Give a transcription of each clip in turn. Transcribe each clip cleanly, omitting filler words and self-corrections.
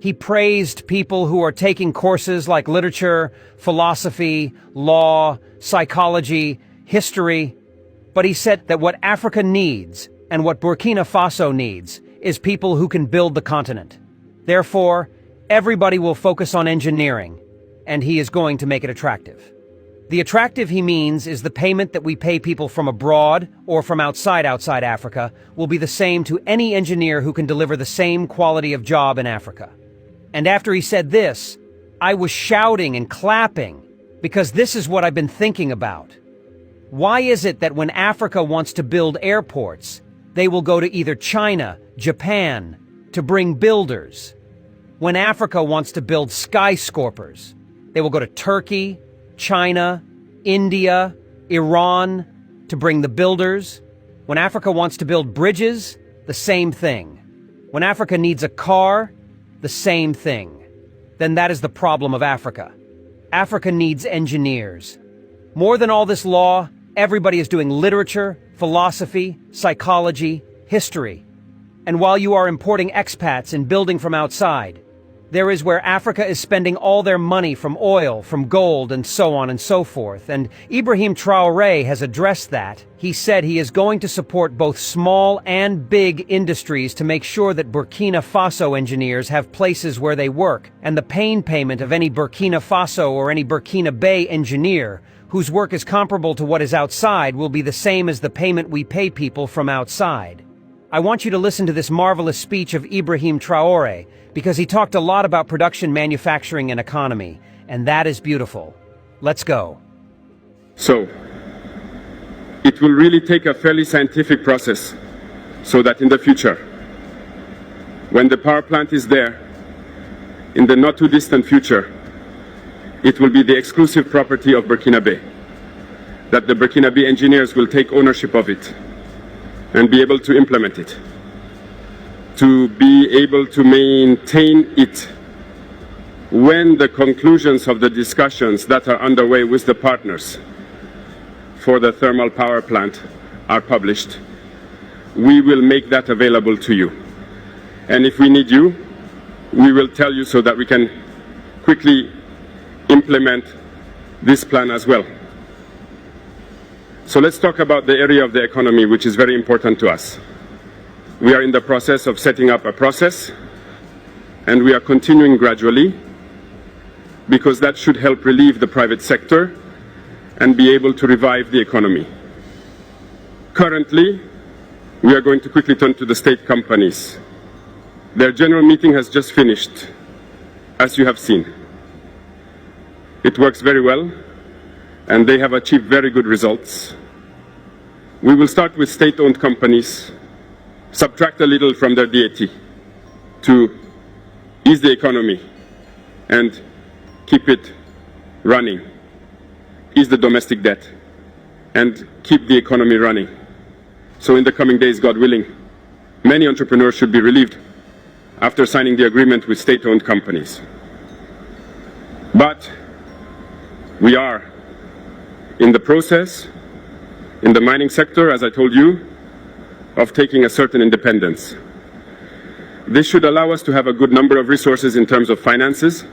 He praised people who are taking courses like literature, philosophy, law, psychology, history. But he said that what Africa needs and what Burkina Faso needs is people who can build the continent. Therefore, everybody will focus on engineering, and he is going to make it attractive. The attractive he means is the payment that we pay people from abroad or from outside Africa will be the same to any engineer who can deliver the same quality of job in Africa. And after he said this, I was shouting and clapping because this is what I've been thinking about. Why is it that when Africa wants to build airports, they will go to either China, Japan, to bring builders? When Africa wants to build skyscrapers, they will go to Turkey, China, India, Iran to bring the builders. When Africa wants to build bridges, the same thing. When Africa needs a car, the same thing. Then that is the problem of Africa. Africa needs engineers. More than all this law, everybody is doing literature, philosophy, psychology, history. And while you are importing expats and building from outside, there is where Africa is spending all their money from oil, from gold, and so on and so forth. And Ibrahim Traoré has addressed that. He said he is going to support both small and big industries to make sure that Burkina Faso engineers have places where they work, and the pain payment of any Burkina Faso or any Burkinabe engineer whose work is comparable to what is outside will be the same as the payment we pay people from outside. I want you to listen to this marvelous speech of Ibrahim Traoré, because he talked a lot about production, manufacturing, and economy, and that is beautiful. Let's go. So, it will really take a fairly scientific process so that in the future, when the power plant is there, in the not too distant future, it will be the exclusive property of Burkinabe, that the Burkinabe engineers will take ownership of it and be able to implement it, to be able to maintain it when the conclusions of the discussions that are underway with the partners for the thermal power plant are published. We will make that available to you. And if we need you, we will tell you so that we can quickly implement this plan as well. So let's talk about the area of the economy, which is very important to us. We are in the process of setting up a process, and we are continuing gradually, because that should help relieve the private sector and be able to revive the economy. Currently, we are going to quickly turn to the state companies. Their general meeting has just finished, as you have seen. It works very well, and they have achieved very good results. We will start with state-owned companies, subtract a little from their DAT to ease the economy and keep it running, ease the domestic debt, and keep the economy running. So in the coming days, God willing, many entrepreneurs should be relieved after signing the agreement with state-owned companies. But we are in the process, in the mining sector, as I told you, of taking a certain independence. This should allow us to have a good number of resources in terms of finances,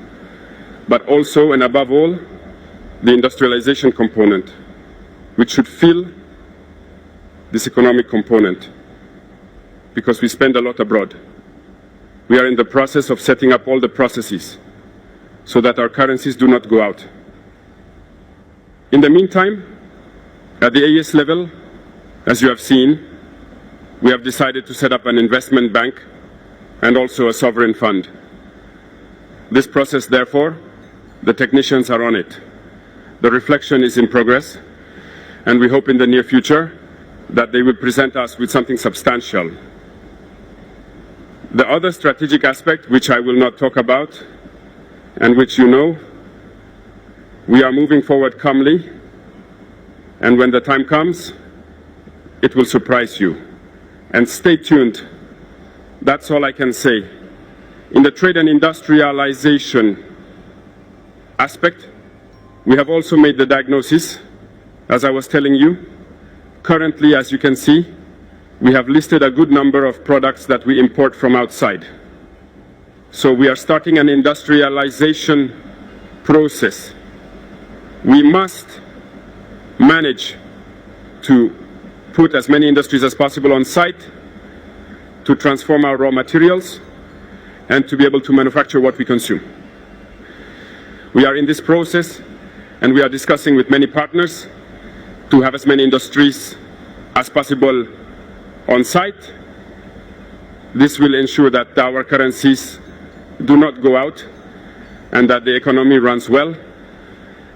but also and above all, the industrialization component, which should fill this economic component, because we spend a lot abroad. We are in the process of setting up all the processes so that our currencies do not go out. In the meantime, at the AES level, as you have seen, we have decided to set up an investment bank and also a sovereign fund. This process, therefore, the technicians are on it. The reflection is in progress, and we hope in the near future that they will present us with something substantial. The other strategic aspect, which I will not talk about, and which you know, we are moving forward calmly, and when the time comes, it will surprise you. And stay tuned. That's all I can say. In the trade and industrialization aspect, we have also made the diagnosis, as I was telling you. Currently, as you can see, we have listed a good number of products that we import from outside. So we are starting an industrialization process. We must manage to put as many industries as possible on site, to transform our raw materials, and to be able to manufacture what we consume. We are in this process, and we are discussing with many partners to have as many industries as possible on site. This will ensure that our currencies do not go out, and that the economy runs well,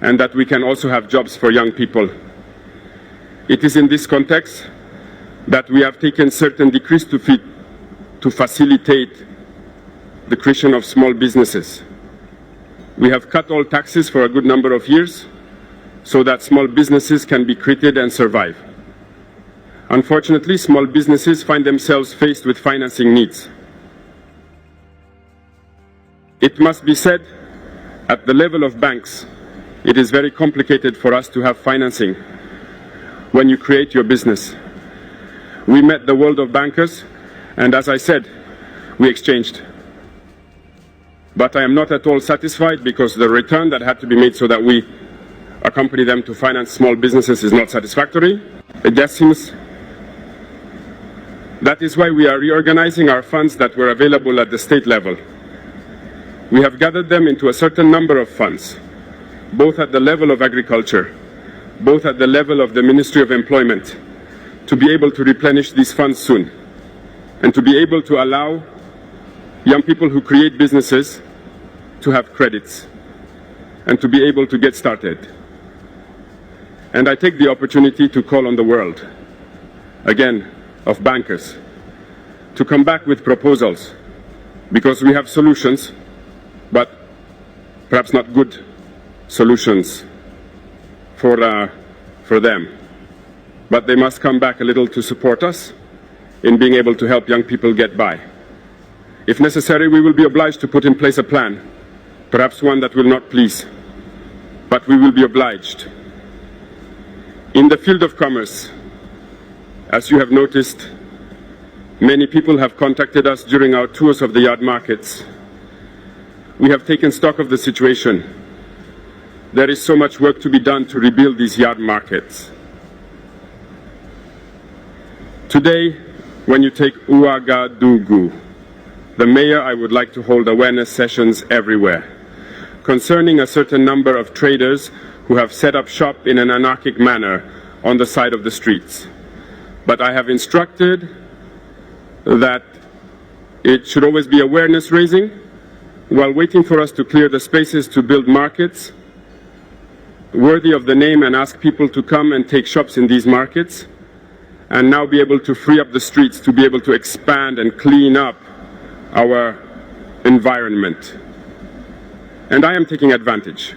and that we can also have jobs for young people. It is in this context that we have taken certain decrees to facilitate the creation of small businesses. We have cut all taxes for a good number of years so that small businesses can be created and survive. Unfortunately, small businesses find themselves faced with financing needs. It must be said, at the level of banks, it is very complicated for us to have financing when you create your business. We met the world of bankers, and as I said, we exchanged. But I am not at all satisfied, because the return that had to be made so that we accompany them to finance small businesses is not satisfactory. That is why we are reorganizing our funds that were available at the state level. We have gathered them into a certain number of funds, both at the level of agriculture, both at the level of the Ministry of Employment, to be able to replenish these funds soon, and to be able to allow young people who create businesses to have credits and to be able to get started. And I take the opportunity to call on the world, again, of bankers, to come back with proposals, because we have solutions, but perhaps not good solutions for them. But they must come back a little to support us in being able to help young people get by. If necessary, we will be obliged to put in place a plan, perhaps one that will not please, but we will be obliged. In the field of commerce, as you have noticed, many people have contacted us during our tours of the yard markets. We have taken stock of the situation. There is so much work to be done to rebuild these yard markets. Today, when you take Ouagadougou, the mayor, I would like to hold awareness sessions everywhere concerning a certain number of traders who have set up shop in an anarchic manner on the side of the streets. But I have instructed that it should always be awareness raising while waiting for us to clear the spaces to build markets worthy of the name and ask people to come and take shops in these markets, and now be able to free up the streets to be able to expand and clean up our environment. And I am taking advantage.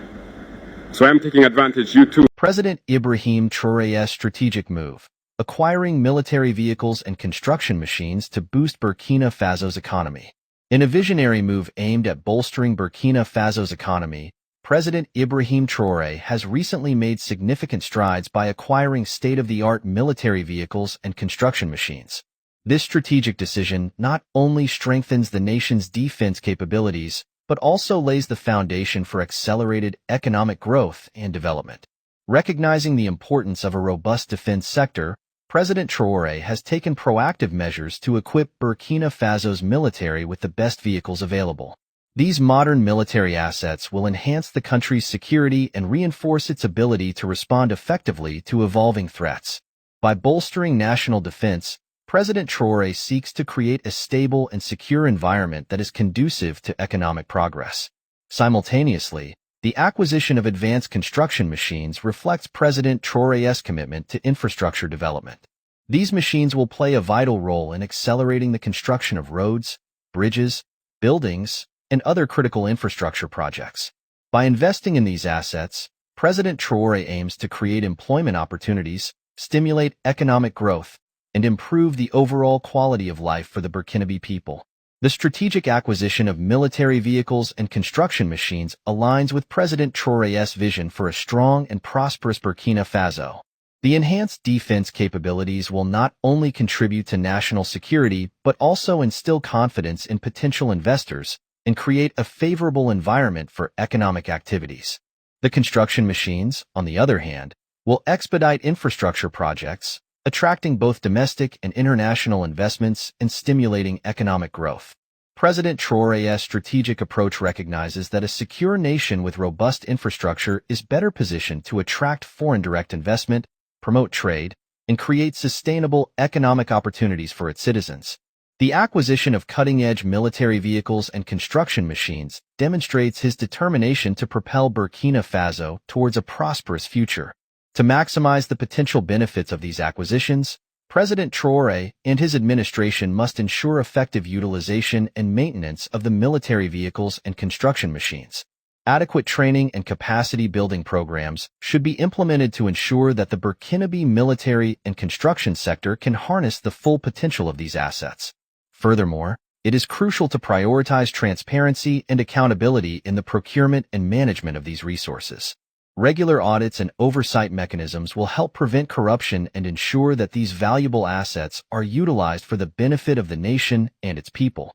So I am taking advantage, you too. President Ibrahim Traoré's strategic move, acquiring military vehicles and construction machines to boost Burkina Faso's economy. In a visionary move aimed at bolstering Burkina Faso's economy, President Ibrahim Traoré has recently made significant strides by acquiring state-of-the-art military vehicles and construction machines. This strategic decision not only strengthens the nation's defense capabilities, but also lays the foundation for accelerated economic growth and development. Recognizing the importance of a robust defense sector, President Traoré has taken proactive measures to equip Burkina Faso's military with the best vehicles available. These modern military assets will enhance the country's security and reinforce its ability to respond effectively to evolving threats. By bolstering national defense, President Traoré seeks to create a stable and secure environment that is conducive to economic progress. Simultaneously, the acquisition of advanced construction machines reflects President Traoré's commitment to infrastructure development. These machines will play a vital role in accelerating the construction of roads, bridges, buildings, and other critical infrastructure projects. By investing in these assets, President Traoré aims to create employment opportunities, stimulate economic growth, and improve the overall quality of life for the Burkinabe people. The strategic acquisition of military vehicles and construction machines aligns with President Traoré's vision for a strong and prosperous Burkina Faso. The enhanced defense capabilities will not only contribute to national security but also instill confidence in potential investors, and create a favorable environment for economic activities. The construction machines, on the other hand, will expedite infrastructure projects, attracting both domestic and international investments and stimulating economic growth. President Traoré's strategic approach recognizes that a secure nation with robust infrastructure is better positioned to attract foreign direct investment, promote trade, and create sustainable economic opportunities for its citizens. The acquisition of cutting-edge military vehicles and construction machines demonstrates his determination to propel Burkina Faso towards a prosperous future. To maximize the potential benefits of these acquisitions, President Traoré and his administration must ensure effective utilization and maintenance of the military vehicles and construction machines. Adequate training and capacity-building programs should be implemented to ensure that the Burkinabe military and construction sector can harness the full potential of these assets. Furthermore, it is crucial to prioritize transparency and accountability in the procurement and management of these resources. Regular audits and oversight mechanisms will help prevent corruption and ensure that these valuable assets are utilized for the benefit of the nation and its people.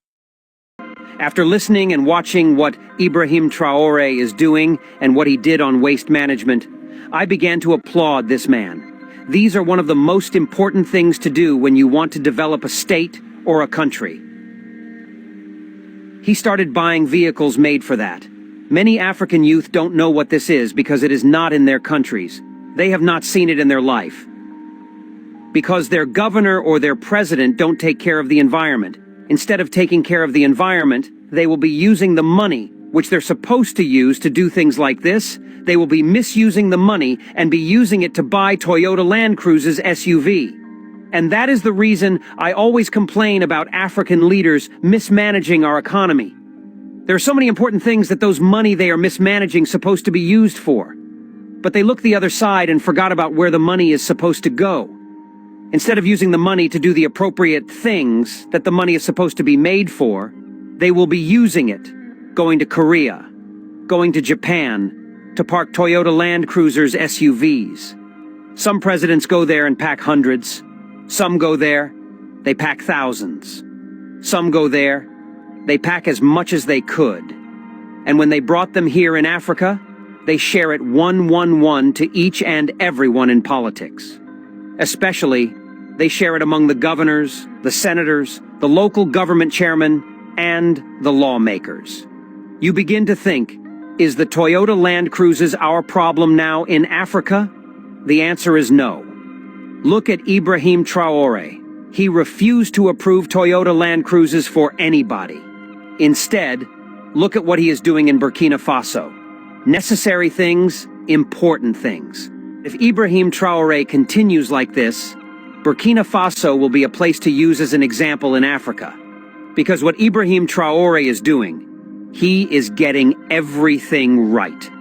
After listening and watching what Ibrahim Traoré is doing and what he did on waste management, I began to applaud this man. These are one of the most important things to do when you want to develop a state or a country. He started buying vehicles made for that. Many African youth don't know what this is because it is not in their countries. They have not seen it in their life. Because their governor or their president don't take care of the environment. Instead of taking care of the environment, they will be using the money, which they're supposed to use to do things like this. They will be misusing the money and be using it to buy Toyota Land Cruises SUV. And that is the reason I always complain about African leaders mismanaging our economy. There are so many important things that those money they are mismanaging supposed to be used for. But they look the other side and forgot about where the money is supposed to go. Instead of using the money to do the appropriate things that the money is supposed to be made for, they will be using it, going to Korea, going to Japan, to park Toyota Land Cruisers SUVs. Some presidents go there and pack hundreds. Some go there, they pack thousands. Some go there, they pack as much as they could. And when they brought them here in Africa, they share it 1-1-1 to each and everyone in politics. Especially, they share it among the governors, the senators, the local government chairmen, and the lawmakers. You begin to think, is the Toyota Land Cruises our problem now in Africa? The answer is no. Look at Ibrahim Traoré. He refused to approve Toyota Land Cruises for anybody. Instead, look at what he is doing in Burkina Faso. Necessary things, important things. If Ibrahim Traoré continues like this, Burkina Faso will be a place to use as an example in Africa. Because what Ibrahim Traoré is doing, he is getting everything right.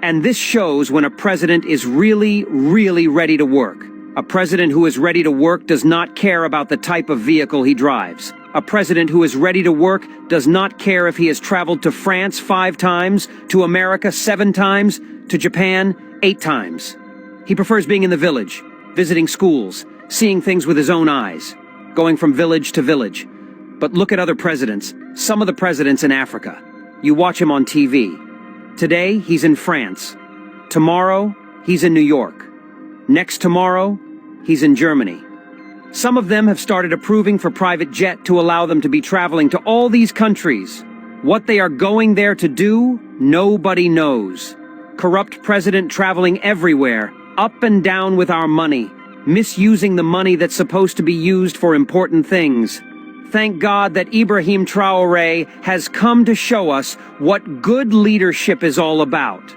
And this shows when a president is really, really ready to work. A president who is ready to work does not care about the type of vehicle he drives. A president who is ready to work does not care if he has traveled to France 5 times, to America 7 times, to Japan 8 times. He prefers being in the village, visiting schools, seeing things with his own eyes, going from village to village. But look at other presidents, some of the presidents in Africa. You watch him on TV. Today, he's in France. Tomorrow, he's in New York. Next tomorrow, he's in Germany. Some of them have started approving for private jet to allow them to be traveling to all these countries. What they are going there to do, nobody knows. Corrupt president traveling everywhere, up and down with our money, misusing the money that's supposed to be used for important things. Thank God that Ibrahim Traoré has come to show us what good leadership is all about.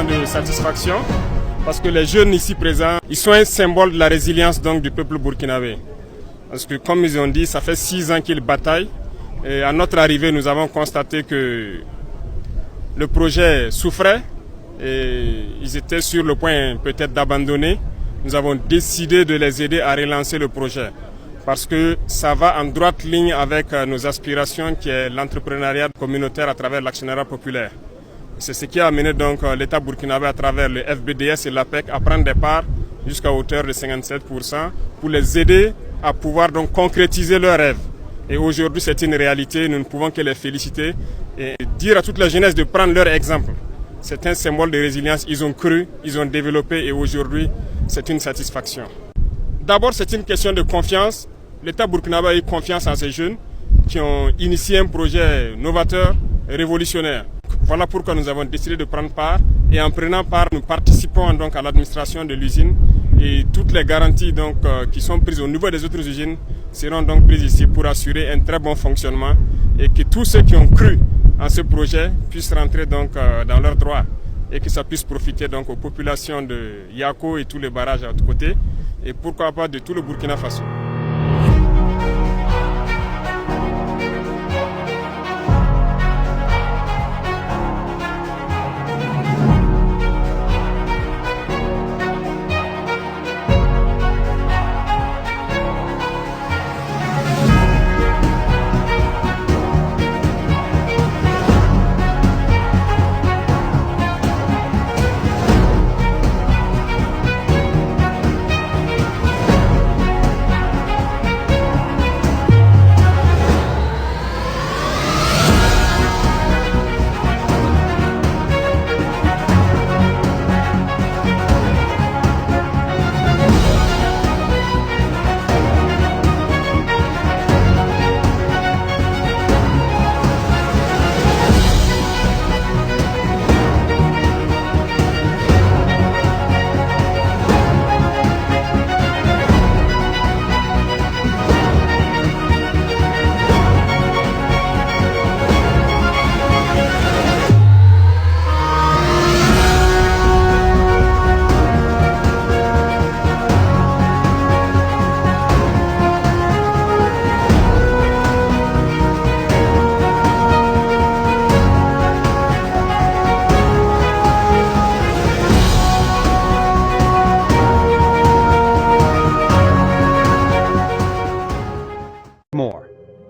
De satisfaction parce que les jeunes ici présents, ils sont un symbole de la résilience donc du peuple burkinabé. Parce que comme ils ont dit, ça fait 6 ans qu'ils bataillent et à notre arrivée, nous avons constaté que le projet souffrait et ils étaient sur le point peut-être d'abandonner. Nous avons décidé de les aider à relancer le projet parce que ça va en droite ligne avec nos aspirations qui est l'entrepreneuriat communautaire à travers l'actionnariat populaire. C'est ce qui a amené donc l'État burkinabé à travers le FBDS et l'APEC à prendre des parts jusqu'à hauteur de 57% pour les aider à pouvoir donc concrétiser leurs rêves. Et aujourd'hui c'est une réalité, nous ne pouvons que les féliciter et dire à toute la jeunesse de prendre leur exemple. C'est un symbole de résilience, ils ont cru, ils ont développé et aujourd'hui c'est une satisfaction. D'abord c'est une question de confiance. L'État burkinabé a eu confiance en ces jeunes qui ont initié un projet novateur, révolutionnaire. Voilà pourquoi nous avons décidé de prendre part et en prenant part, nous participons donc à l'administration de l'usine et toutes les garanties donc, qui sont prises au niveau des autres usines seront donc prises ici pour assurer un très bon fonctionnement et que tous ceux qui ont cru en ce projet puissent rentrer donc, dans leurs droits et que ça puisse profiter donc, aux populations de Yako et tous les barrages à l'autre côté et pourquoi pas de tout le Burkina Faso.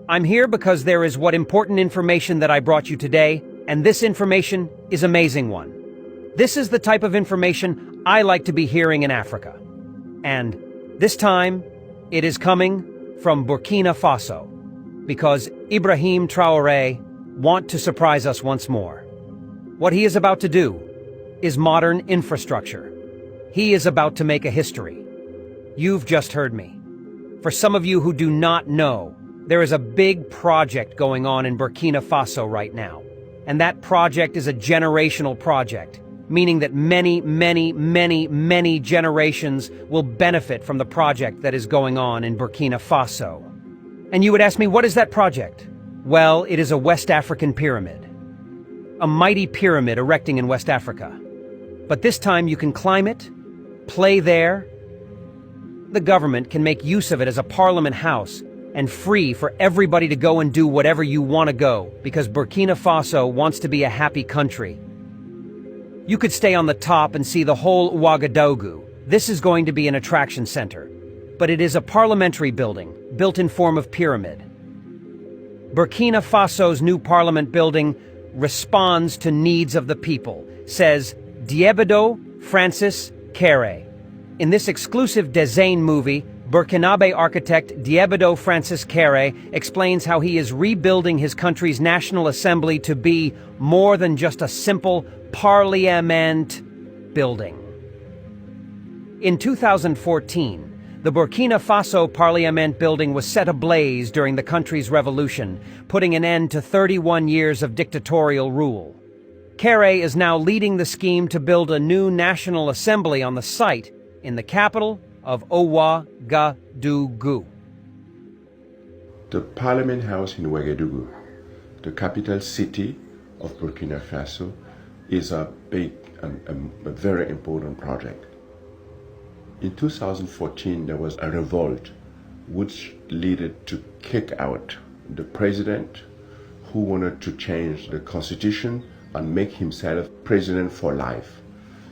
I'm here because there is what important information that I brought you today, and this information is an amazing one. This is the type of information I like to be hearing in Africa. And this time, it is coming from Burkina Faso, because Ibrahim Traoré want to surprise us once more. What he is about to do is modern infrastructure. He is about to make a history. You've just heard me. For some of you who do not know, there is a big project going on in Burkina Faso right now. And that project is a generational project, meaning that many generations will benefit from the project that is going on in Burkina Faso. And you would ask me, what is that project? Well, it is a West African pyramid. A mighty pyramid erecting in West Africa. But this time you can climb it, play there. The government can make use of it as a parliament house and free for everybody to go and do whatever you want to go, because Burkina Faso wants to be a happy country. You could stay on the top and see the whole Ouagadougou. This is going to be an attraction center, but it is a parliamentary building, built in form of pyramid. Burkina Faso's new parliament building responds to needs of the people, says Diébédo Francis Kéré. In this exclusive design movie, Burkinabe architect Diébédo Francis Kéré explains how he is rebuilding his country's National Assembly to be more than just a simple parliament building. In 2014, the Burkina Faso Parliament building was set ablaze during the country's revolution, putting an end to 31 years of dictatorial rule. Kéré is now leading the scheme to build a new National Assembly on the site in the capital of Ouagadougou. The Parliament House in Ouagadougou, the capital city of Burkina Faso, is a big and a very important project. In 2014, there was a revolt which led to kick out the president who wanted to change the constitution and make himself president for life.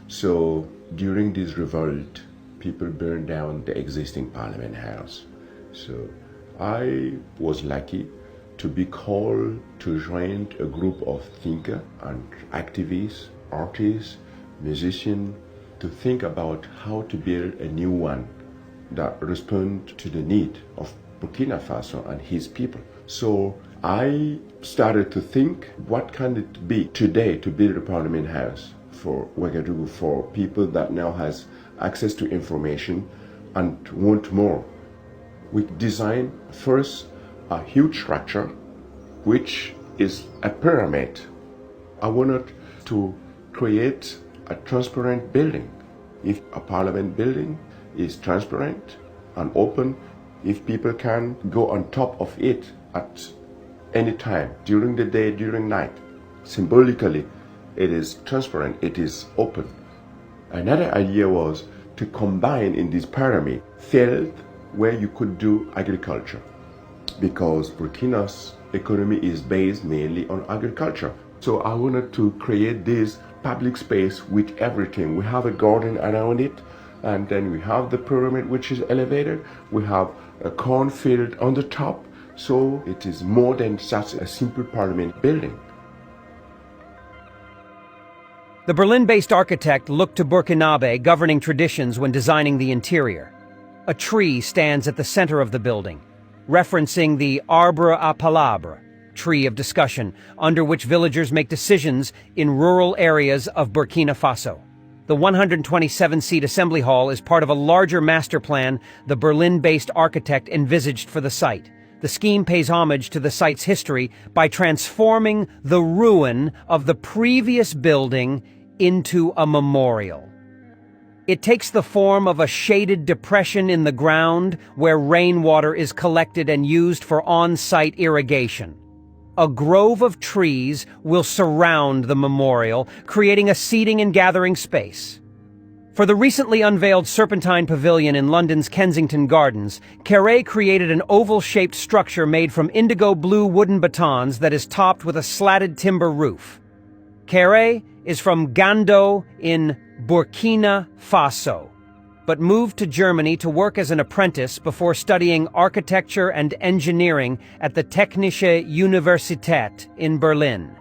So during this revolt, people burned down the existing parliament house. So I was lucky to be called to join a group of thinkers and activists, artists, musicians, to think about how to build a new one that responds to the need of Burkina Faso and his people. So I started to think, what can it be today to build a parliament house for Ouagadougou, for people that now has access to information and want more. We designed first a huge structure, which is a pyramid. I wanted to create a transparent building. If a parliament building is transparent and open, if people can go on top of it at any time, during the day, during night, symbolically, it is transparent, it is open. Another idea was to combine in this pyramid field where you could do agriculture, because Burkina's economy is based mainly on agriculture. So I wanted to create this public space with everything. We have a garden around it, and then we have the pyramid which is elevated. We have a cornfield on the top, so it is more than just a simple parliament building. The Berlin-based architect looked to Burkinabe governing traditions when designing the interior. A tree stands at the center of the building, referencing the arbre à palabre, tree of discussion, under which villagers make decisions in rural areas of Burkina Faso. The 127-seat assembly hall is part of a larger master plan the Berlin-based architect envisaged for the site. The scheme pays homage to the site's history by transforming the ruin of the previous building into a memorial. It takes the form of a shaded depression in the ground where rainwater is collected and used for on-site irrigation. A grove of trees will surround the memorial, creating a seating and gathering space. For the recently unveiled Serpentine Pavilion in London's Kensington Gardens, Traoré created an oval-shaped structure made from indigo blue wooden batons that is topped with a slatted timber roof. Traoré is from Gando in Burkina Faso, but moved to Germany to work as an apprentice before studying architecture and engineering at the Technische Universität in Berlin.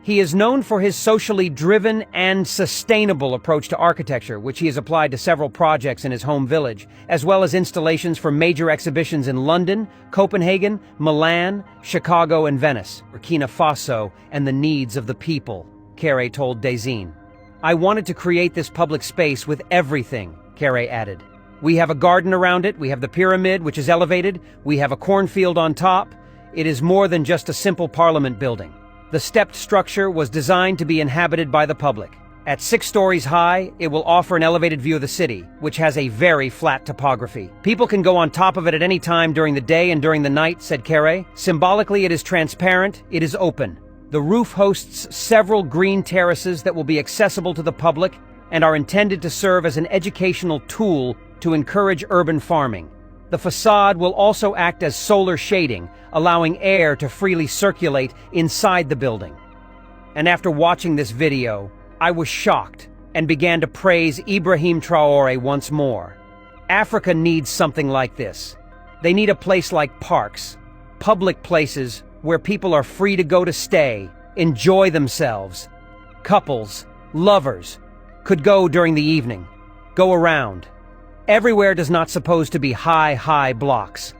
He is known for his socially driven and sustainable approach to architecture, which he has applied to several projects in his home village, as well as installations for major exhibitions in London, Copenhagen, Milan, Chicago, and Venice. Burkina Faso and the needs of the people, Traoré told Dezine. I wanted to create this public space with everything, Traoré added. We have a garden around it, we have the pyramid, which is elevated, we have a cornfield on top. It is more than just a simple parliament building. The stepped structure was designed to be inhabited by the public. At 6 stories high, it will offer an elevated view of the city, which has a very flat topography. People can go on top of it at any time during the day and during the night, said Traoré. Symbolically, it is transparent, it is open. The roof hosts several green terraces that will be accessible to the public and are intended to serve as an educational tool to encourage urban farming. The facade will also act as solar shading, allowing air to freely circulate inside the building. And after watching this video, I was shocked and began to praise Ibrahim Traoré once more. Africa needs something like this. They need a place like parks, public places where people are free to go to stay, enjoy themselves. Couples, lovers, could go during the evening, go around. Everywhere does not supposed to be high blocks.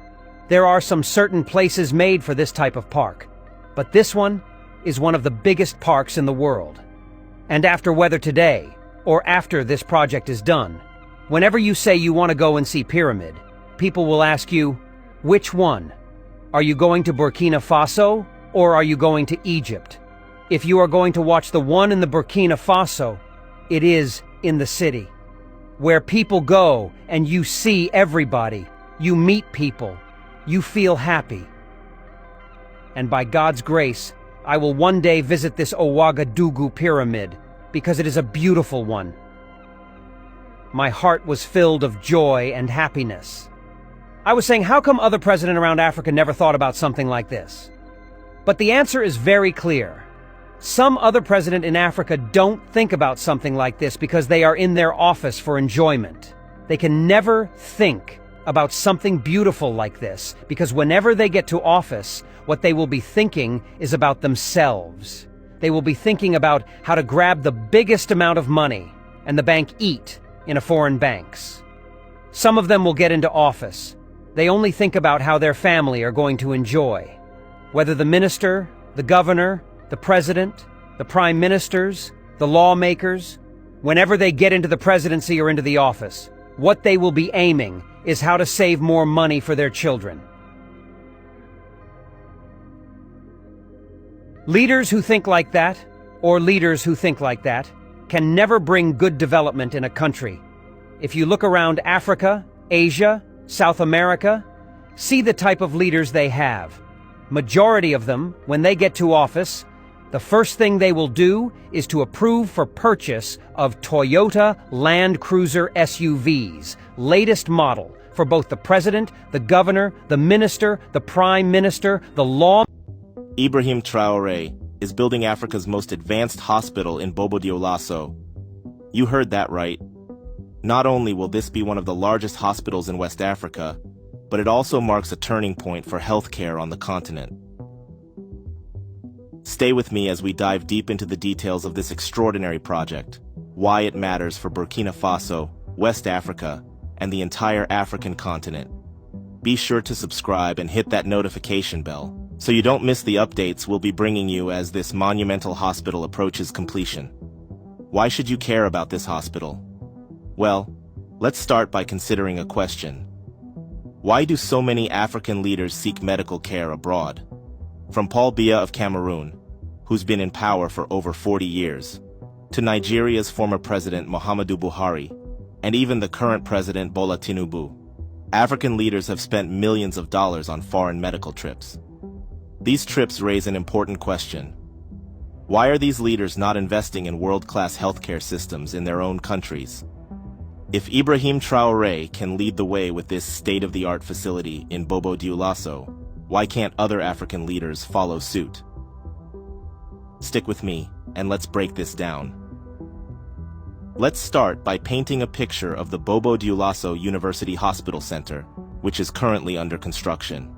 There are some certain places made for this type of park, but this one is one of the biggest parks in the world. And after Weather Today, or after this project is done, whenever you say you want to go and see Pyramid, people will ask you, which one? Are you going to Burkina Faso, or are you going to Egypt? If you are going to watch the one in the Burkina Faso, it is in the city, where people go and you see everybody, you meet people, you feel happy. And by God's grace, I will one day visit this Ouagadougou pyramid, because it is a beautiful one. My heart was filled of joy and happiness. I was saying, how come other presidents around Africa never thought about something like this? But the answer is very clear. Some other president in Africa don't think about something like this because they are in their office for enjoyment. They can never think about something beautiful like this because whenever they get to office, what they will be thinking is about themselves. They will be thinking about how to grab the biggest amount of money and the bank eat in a foreign banks. Some of them will get into office. They only think about how their family are going to enjoy. Whether the minister, the governor, the president, the prime ministers, the lawmakers, whenever they get into the presidency or into the office, what they will be aiming is how to save more money for their children. Leaders who think like that, or leaders who think like that, can never bring good development in a country. If you look around Africa, Asia, South America, see the type of leaders they have. Majority of them, when they get to office, the first thing they will do is to approve for purchase of Toyota Land Cruiser SUVs, latest model, for both the president, the governor, the minister, the prime minister, the law. Ibrahim Traoré is building Africa's most advanced hospital in Bobo-Dioulasso. You heard that right. Not only will this be one of the largest hospitals in West Africa, but it also marks a turning point for healthcare on the continent. Stay with me as we dive deep into the details of this extraordinary project, why it matters for Burkina Faso, West Africa, and the entire African continent. Be sure to subscribe and hit that notification bell, so you don't miss the updates we'll be bringing you as this monumental hospital approaches completion. Why should you care about this hospital? Well, let's start by considering a question. Why do so many African leaders seek medical care abroad? From Paul Biya of Cameroon, who's been in power for over 40 years, to Nigeria's former president Muhammadu Buhari, and even the current president Bola Tinubu, African leaders have spent millions of dollars on foreign medical trips. These trips raise an important question. Why are these leaders not investing in world-class healthcare systems in their own countries? If Ibrahim Traoré can lead the way with this state-of-the-art facility in Bobo-Dioulasso, why can't other African leaders follow suit? Stick with me, and let's break this down. Let's start by painting a picture of the Bobo-Dioulasso University Hospital Center, which is currently under construction.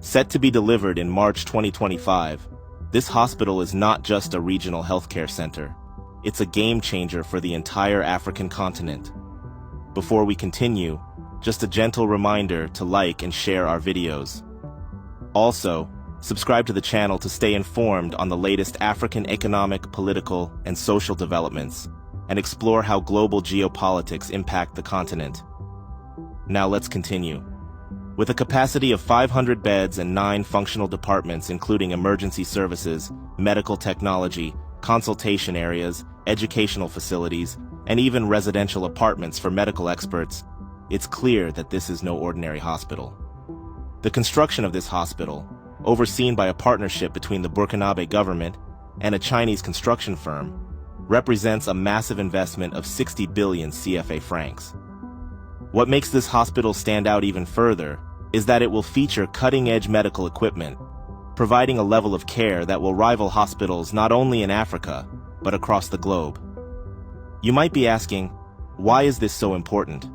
Set to be delivered in March 2025, this hospital is not just a regional healthcare center. It's a game-changer for the entire African continent. Before we continue, just a gentle reminder to like and share our videos. Also, subscribe to the channel to stay informed on the latest African economic, political, and social developments, and explore how global geopolitics impact the continent. Now let's continue. With a capacity of 500 beds and 9 functional departments including emergency services, medical technology, consultation areas, educational facilities, and even residential apartments for medical experts, it's clear that this is no ordinary hospital. The construction of this hospital, overseen by a partnership between the Burkinabe government and a Chinese construction firm, represents a massive investment of 60 billion CFA francs. What makes this hospital stand out even further is that it will feature cutting-edge medical equipment, providing a level of care that will rival hospitals not only in Africa, but across the globe. You might be asking, why is this so important?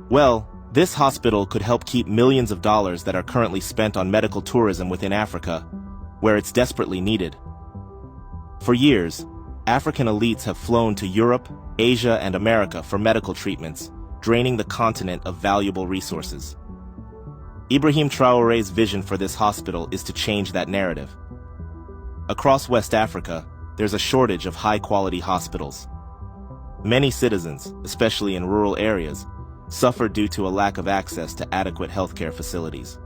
Well, this hospital could help keep millions of dollars that are currently spent on medical tourism within Africa, where it's desperately needed. For years, African elites have flown to Europe, Asia, and America for medical treatments, draining the continent of valuable resources. Ibrahim Traoré's vision for this hospital is to change that narrative. Across West Africa, there's a shortage of high-quality hospitals. Many citizens, especially in rural areas, suffer due to a lack of access to adequate healthcare facilities.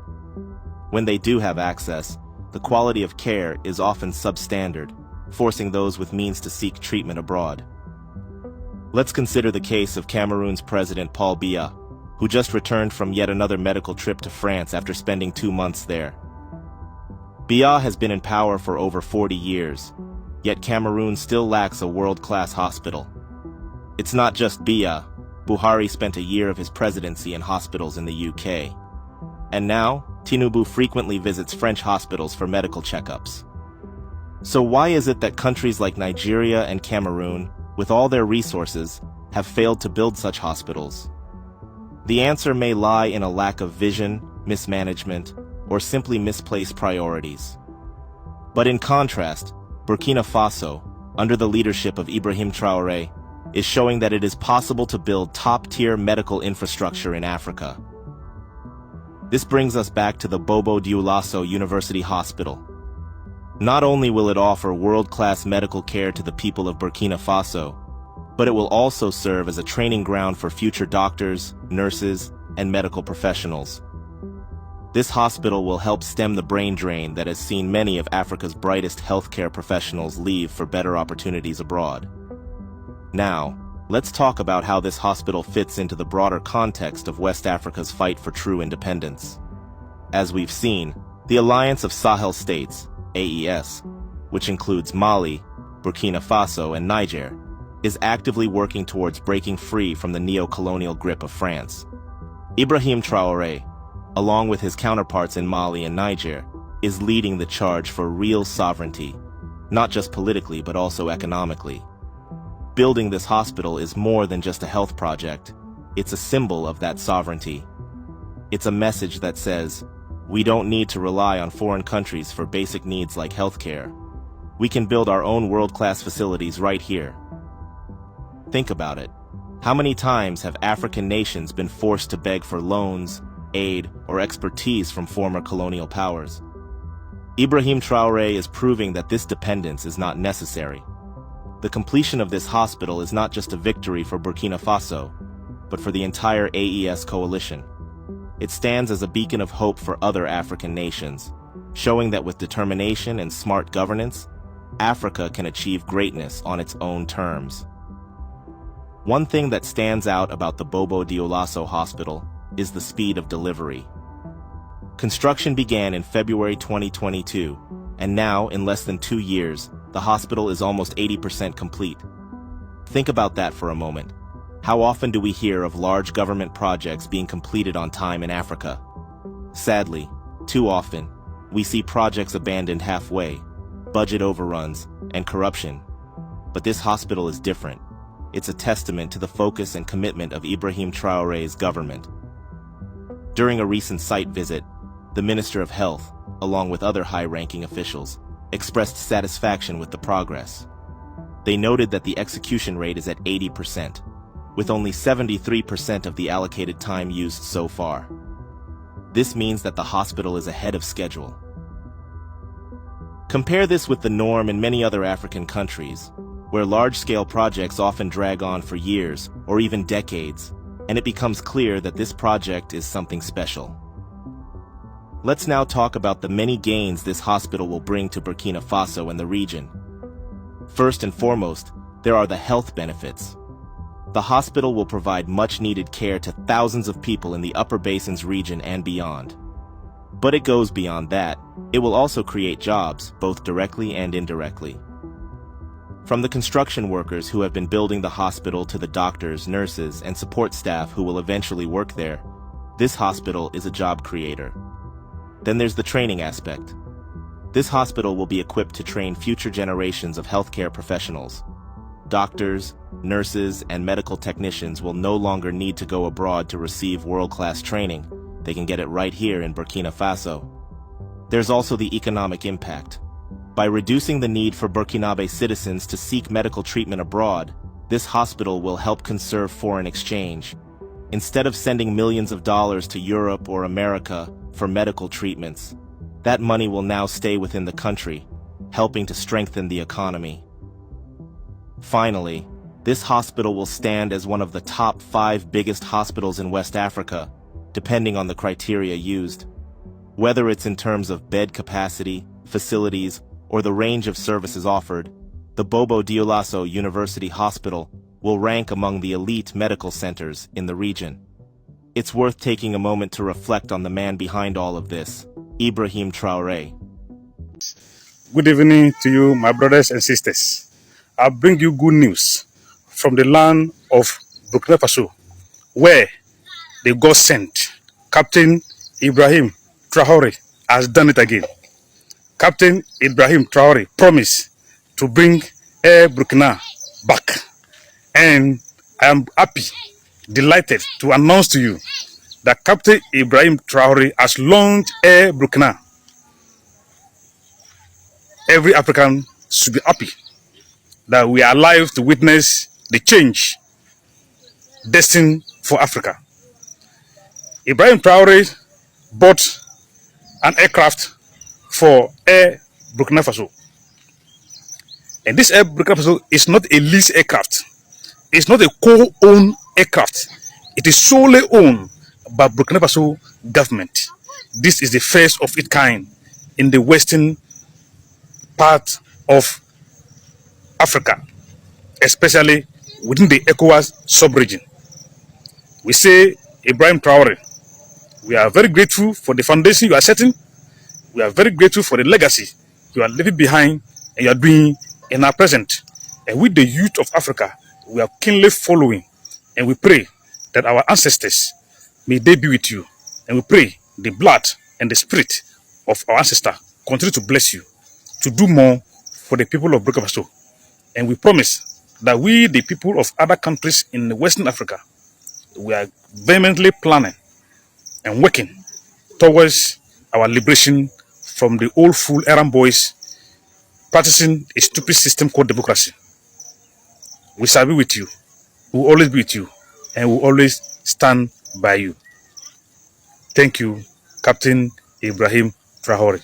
When they do have access, the quality of care is often substandard, forcing those with means to seek treatment abroad. Let's consider the case of Cameroon's President Paul Biya, who just returned from yet another medical trip to France after spending 2 months there. Biya has been in power for over 40 years, yet Cameroon still lacks a world-class hospital. It's not just Biya. Buhari spent a year of his presidency in hospitals in the UK. And now, Tinubu frequently visits French hospitals for medical checkups. So why is it that countries like Nigeria and Cameroon, with all their resources, have failed to build such hospitals? The answer may lie in a lack of vision, mismanagement, or simply misplaced priorities. But in contrast, Burkina Faso, under the leadership of Ibrahim Traoré, is showing that it is possible to build top-tier medical infrastructure in Africa. This brings us back to the Bobo Dioulasso University Hospital. Not only will it offer world-class medical care to the people of Burkina Faso, but it will also serve as a training ground for future doctors, nurses, and medical professionals. This hospital will help stem the brain drain that has seen many of Africa's brightest healthcare professionals leave for better opportunities abroad. Now, let's talk about how this hospital fits into the broader context of West Africa's fight for true independence. As we've seen, the Alliance of Sahel States, AES, which includes Mali, Burkina Faso, and Niger, is actively working towards breaking free from the neo-colonial grip of France. Ibrahim Traoré, along with his counterparts in Mali and Niger, is leading the charge for real sovereignty, not just politically but also economically. Building this hospital is more than just a health project. It's a symbol of that sovereignty. It's a message that says, we don't need to rely on foreign countries for basic needs like healthcare. We can build our own world-class facilities right here. Think about it. How many times have African nations been forced to beg for loans, aid, or expertise from former colonial powers? Ibrahim Traoré is proving that this dependence is not necessary. The completion of this hospital is not just a victory for Burkina Faso, but for the entire AES coalition. It stands as a beacon of hope for other African nations, showing that with determination and smart governance, Africa can achieve greatness on its own terms. One thing that stands out about the Bobo Dioulasso Hospital is the speed of delivery. Construction began in February 2022, and now, in less than 2 years, the hospital is almost 80% complete. Think about that for a moment. How often do we hear of large government projects being completed on time in Africa? Sadly, too often, we see projects abandoned halfway, budget overruns, and corruption. But this hospital is different. It's a testament to the focus and commitment of Ibrahim Traoré's government. During a recent site visit, the Minister of Health, along with other high-ranking officials, expressed satisfaction with the progress. They noted that the execution rate is at 80%, with only 73% of the allocated time used so far. This means that the hospital is ahead of schedule. Compare this with the norm in many other African countries, where large-scale projects often drag on for years or even decades, and it becomes clear that this project is something special. Let's now talk about the many gains this hospital will bring to Burkina Faso and the region. First and foremost, there are the health benefits. The hospital will provide much-needed care to thousands of people in the Upper Basins region and beyond. But it goes beyond that. It will also create jobs, both directly and indirectly. From the construction workers who have been building the hospital to the doctors, nurses, and support staff who will eventually work there, this hospital is a job creator. Then there's the training aspect. This hospital will be equipped to train future generations of healthcare professionals. Doctors, nurses, and medical technicians will no longer need to go abroad to receive world-class training. They can get it right here in Burkina Faso. There's also the economic impact. By reducing the need for Burkinabe citizens to seek medical treatment abroad, this hospital will help conserve foreign exchange. Instead of sending millions of dollars to Europe or America for medical treatments, that money will now stay within the country, helping to strengthen the economy. Finally, this hospital will stand as one of the top 5 biggest hospitals in West Africa, depending on the criteria used. Whether it's in terms of bed capacity, facilities, or the range of services offered, the Bobo Dioulasso University Hospital will rank among the elite medical centers in the region. It's worth taking a moment to reflect on the man behind all of this, Ibrahim Traoré. Good evening to you, my brothers and sisters. I bring you good news from the land of Burkina Faso, where the God-sent Captain Ibrahim Traoré has done it again. Captain Ibrahim Traoré promised to bring Air Burkina back. And I am happy, delighted to announce to you that Captain Ibrahim Traoré has launched Air Burkina. Every African should be happy that we are alive to witness the change destined for Africa. Ibrahim Traoré bought an aircraft for Air Burkina Faso. And this Air Burkina Faso is not a lease aircraft. It's not a co-owned aircraft. It is solely owned by Burkina Faso government. This is the first of its kind in the western part of Africa, especially within the ECOWAS sub-region. We say, Ibrahim Traoré, we are very grateful for the foundation you are setting. We are very grateful for the legacy you are leaving behind and you are doing in our present. And with the youth of Africa, we are keenly following, and we pray that our ancestors, may they be with you. And we pray the blood and the spirit of our ancestor continue to bless you to do more for the people of Burkina Faso. And we promise that we, the people of other countries in Western Africa, we are vehemently planning and working towards our liberation from the old fool errand boys practicing a stupid system called democracy. We shall be with you. We will always be with you. And we will always stand by you. Thank you, Captain Ibrahim Traoré.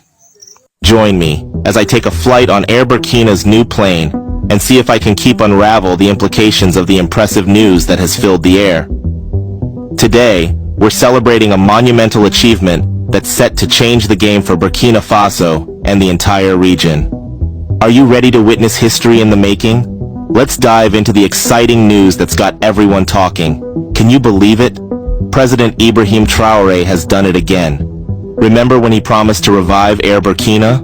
Join me as I take a flight on Air Burkina's new plane and see if I can keep unravel the implications of the impressive news that has filled the air. Today, we're celebrating a monumental achievement that's set to change the game for Burkina Faso and the entire region. Are you ready to witness history in the making? Let's dive into the exciting news that's got everyone talking. Can you believe it? President Ibrahim Traoré has done it again. Remember when he promised to revive Air Burkina?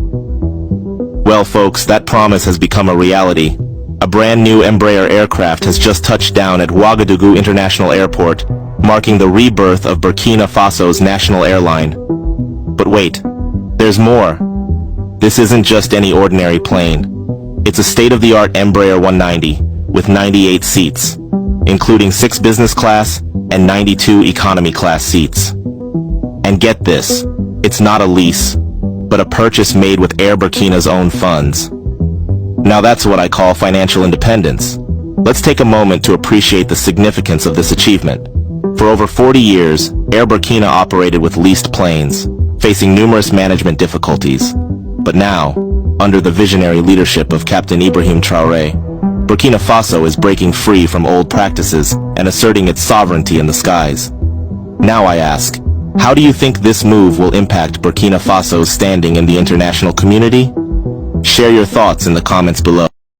Well, folks, that promise has become a reality. A brand new Embraer aircraft has just touched down at Ouagadougou International Airport, marking the rebirth of Burkina Faso's national airline. But wait, there's more. This isn't just any ordinary plane. It's a state-of-the-art Embraer 190 with 98 seats, including 6 business class and 92 economy class seats. And get this, it's not a lease, but a purchase made with Air Burkina's own funds. Now that's what I call financial independence. Let's take a moment to appreciate the significance of this achievement. For over 40 years, Air Burkina operated with leased planes, facing numerous management difficulties. But now, under the visionary leadership of Captain Ibrahim Traoré, Burkina Faso is breaking free from old practices and asserting its sovereignty in the skies. Now I ask, how do you think this move will impact Burkina Faso's standing in the international community? Share your thoughts in the comments below.